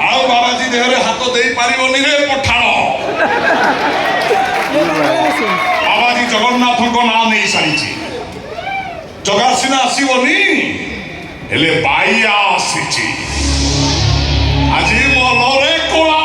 ଆଉ ବାବାଜୀ ଦେହରେ ହାତ ଦେଇ ପାରିବନି ରେ ପଠାଣ। ବାବାଜୀ ଜଗନ୍ନାଥଙ୍କ ନାଁ ନେଇ ସାରିଛି। ଜଗା ସିନା ଆସିବନି ହେଲେ ବାଇଆ ଆସିଛି। ଆଜି ମନରେ କଳା